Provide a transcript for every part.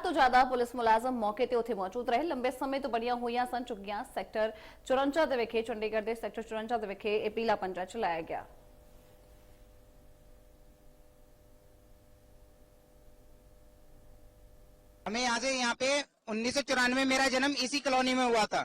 ਤੋਂ ਜ਼ਿਆਦਾ ਪੁਲਿਸ ਮੁਲਾਜ਼ਮ ਮੌਕੇ ਤੇ ਉੱਥੇ ਮੌਜੂਦ ਰਹੇ। ਲੰਬੇ ਸਮੇਂ ਤੋਂ ਬਣੀਆਂ ਹੋਈਆਂ ਸਨ ਝੁੱਗੀਆਂ। ਸੈਕਟਰ 54 ਦੇ ਵਿਖੇ, ਚੰਡੀਗੜ੍ਹ ਦੇ ਸੈਕਟਰ 54 ਦੇ ਵਿਖੇ ਇਹ ਪੀਲਾ ਪੰਜਾ ਚਲਾਇਆ ਗਿਆ। हमें यहाँ पे 1994 में मेरा जन्म इसी कॉलोनी में हुआ था।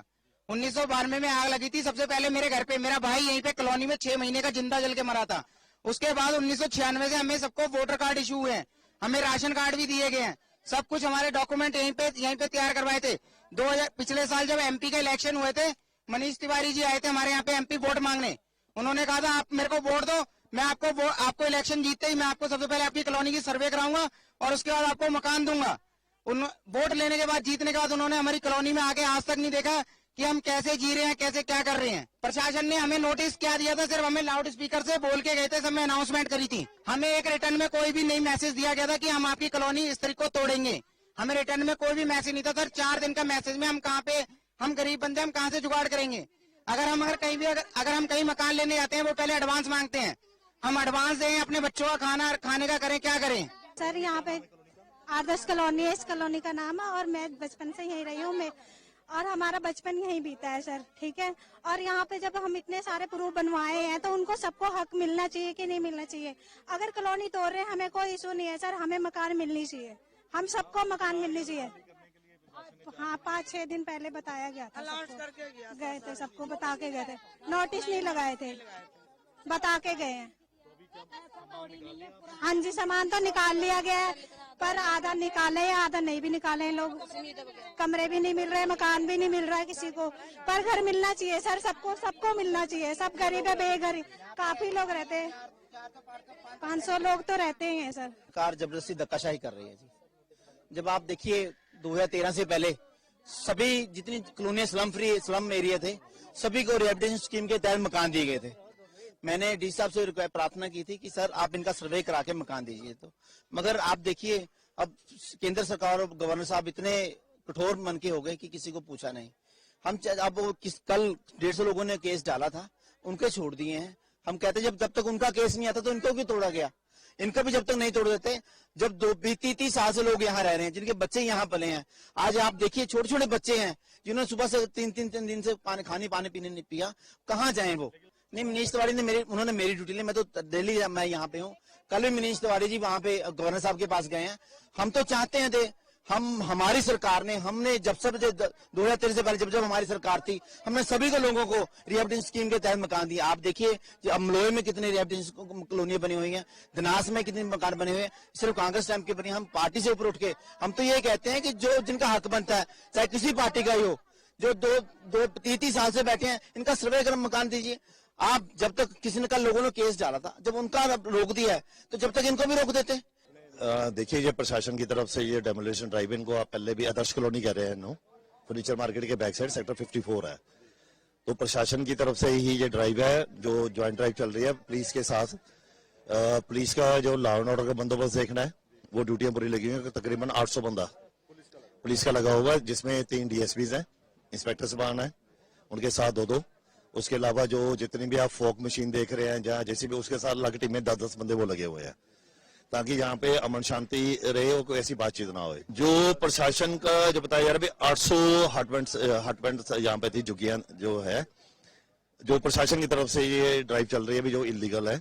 1992 में आग लगी थी। सबसे पहले मेरे घर पे मेरा भाई यहीं पे कॉलोनी में 6 महीने का जिंदा जल के मरा था। उसके बाद 1996 से हमें सबको वोटर कार्ड इशू हुए हैं, हमें राशन कार्ड भी दिए गए हैं। सब कुछ हमारे डॉक्यूमेंट यहीं पे तैयार करवाए थे। 2000 पिछले साल जब एमपी के इलेक्शन हुए थे, मनीष तिवारी जी आए थे हमारे यहाँ पे एमपी वोट मांगने। उन्होंने कहा था आप मेरे को वोट दो, मैं आपको इलेक्शन जीतते ही मैं आपको सबसे पहले आपकी कॉलोनी की सर्वे कराऊंगा और उसके बाद आपको मकान दूंगा। वोट लेने के बाद, जीतने के बाद उन्होंने हमारी कॉलोनी में आके आज तक नहीं देखा कि हम कैसे जी रहे हैं, कैसे क्या कर रहे हैं। प्रशासन ने हमें नोटिस क्या दिया था, सिर्फ हमें लाउड स्पीकर से बोल के गए थे, सब में अनाउंसमेंट करी थी। हमें एक रिटर्न में कोई भी नहीं मैसेज दिया गया था कि हम आपकी कॉलोनी इस तरीके को तोड़ेंगे। हमें रिटर्न में कोई भी मैसेज नहीं था सर। 4 दिन का मैसेज में हम कहाँ पे, हम गरीब बंदे, हम कहाँ से जुगाड़ करेंगे। अगर हम कहीं मकान लेने जाते हैं वो पहले एडवांस मांगते हैं। हम एडवांस दें, अपने बच्चों का खाने का करें, क्या करें। सर यहाँ पे आदर्श कॉलोनी है, इस कॉलोनी का नाम है और मैं बचपन से यहीं रही हूँ मैं, और हमारा बचपन यहीं बीता है सर, ठीक है। और यहाँ पे जब हम इतने सारे प्रूफ बनवाए हैं तो उनको सबको हक मिलना चाहिए कि नहीं मिलना चाहिए। अगर कॉलोनी तोड़ रहे हैं हमें कोई इशू नहीं है सर, हमें मकान मिलनी चाहिए, हम सबको मकान मिलनी चाहिए। हाँ 5-6 दिन पहले बताया गया था, गए थे, सबको बता के गए थे, नोटिस नहीं लगाए थे, बता के गए हैं। हाँ जी, सामान तो निकाल लिया गया है पर आधा निकाले हैं, आधा नहीं भी निकाले हैं लोग। कमरे भी नहीं मिल रहे, मकान भी नहीं मिल रहा है किसी को, पर घर मिलना चाहिए सर, सबको मिलना चाहिए। सब गरीब है, बेघर काफी लोग रहते हैं, 500 लोग तो रहते हैं सर। सरकार जबरदस्ती धक्काशाही कर रही है जी। जब आप देखिए 2013 से पहले सभी जितनी कॉलोनियां स्लम एरिया थे, सभी को रिहेबिलिटेशन स्कीम के तहत मकान दिए गए थे। मैंने डी साहब से प्रार्थना की थी कि सर आप इनका सर्वे करा के मकान दीजिए, तो मगर आप देखिए अब केंद्र सरकार और गवर्नर साहब इतने कठोर मन के हो गए कि किसी को पूछा नहीं। हम अब कल 150 लोगों ने केस डाला था, उनके छोड़ दिए हैं। हम कहते जब तक उनका केस नहीं आता तो इनको भी तोड़ा गया, इनको भी जब तक नहीं तोड़ देते। जब 20-30 साल से लोग यहाँ रह रहे हैं, जिनके बच्चे यहाँ पले हैं, आज आप देखिए छोटे छोटे बच्चे हैं जिन्होंने सुबह से 3 दिन से पानी पीने नहीं पिया, कहाँ जाए वो। नहीं, मनीष तिवारी ने उन्होंने मेरी ड्यूटी ली, मैं तो डेली मैं यहाँ पे हूँ। कल भी मनीष तिवारी जी वहाँ पे गवर्नर साहब के पास गए हैं। हम तो चाहते हैं हमारी सरकार ने, हमने जब 2013 से पहले जब हमारी सरकार थी, हमने सभी को लोगों को रिहेबिलिटेशन स्कीम के तहत मकान दिया। आप देखिए अमलोई में कितनी रिहेबिलिटेशन कॉलोनियां बनी हुई हैं, धनास में कितने मकान बने हुए हैं, सिर्फ कांग्रेस टाइम के बनी। हम पार्टी से ऊपर उठ के हम तो ये कहते हैं कि जो जिनका हक बनता है, चाहे किसी पार्टी का ही हो, जो 30 साल से बैठे हैं, इनका सर्वे कर मकान दीजिए। आप जब तक किसी ने कल लोगों ने केस डाला था, जब उनका रोक दिया है तो जब तक इनको भी रोक देते। देखिए ये प्रशासन की तरफ से ये डेमोलिशन ड्राइव, इनको आप पहले भी आदर्श कॉलोनी कह रहे हैं, नो फर्नीचर मार्केट के बैक साइड सेक्टर 54 है। तो प्रशासन की तरफ से ही ये ड्राइव है, जो ज्वाइंट ड्राइव चल रही है पुलिस के साथ। पुलिस का जो लॉ एंड ऑर्डर का बंदोबस्त देखना है, वो ड्यूटियां पूरी लगी हुई है। तकरीबन 800 बंदा पुलिस का लगा हुआ है, जिसमें 3 DSPs हैं, इंस्पेक्टर साहब है, उनके साथ 2-2। उसके अलावा जो जितनी भी आप फोक मशीन देख रहे हैं, जहाँ जैसे भी उसके साथ अलग टीम में 10-10 बंदे वो लगे हुए हैं, ताकि यहाँ पे अमन शांति रहे और कोई ऐसी बातचीत ना हो। जो प्रशासन का जो बताया जा रहा है 800 हटबैंड यहाँ पे थी, झुग्गियां जो है, जो प्रशासन की तरफ से ये ड्राइव चल रही है अभी, जो इलीगल है।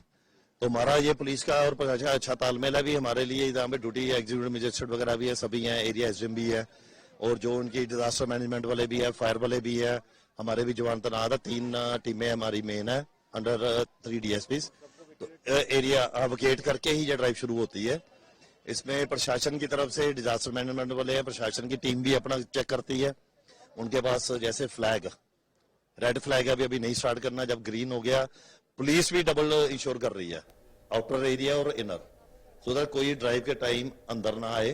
तो हमारा ये पुलिस का और प्रशासन का अच्छा तालमेल है भी हमारे लिए। यहाँ पे ड्यूटी एग्जीक्यूटिव मजिस्ट्रेट वगैरह भी है, सभी हैं, एरिया SDM भी है, और जो उनकी डिजास्टर मैनेजमेंट वाले भी है, फायर वाले भी है, हमारे भी जवान तैनात है। 3 टीमें हमारी मेन है अंडर 3 DSPs। तो एरिया वेकेट करके ही ये ड्राइव शुरू होती है। इसमें प्रशासन की तरफ से डिजास्टर मैनेजमेंट वाले हैं, प्रशासन की टीम भी अपना चेक करती है। उनके पास जैसे फ्लैग, रेड फ्लैग है, अभी नहीं स्टार्ट करना, जब ग्रीन हो गया पुलिस भी डबल इंश्योर कर रही है, आउटर एरिया और इनर, सो दैट कोई ड्राइव के टाइम अंदर ना आए।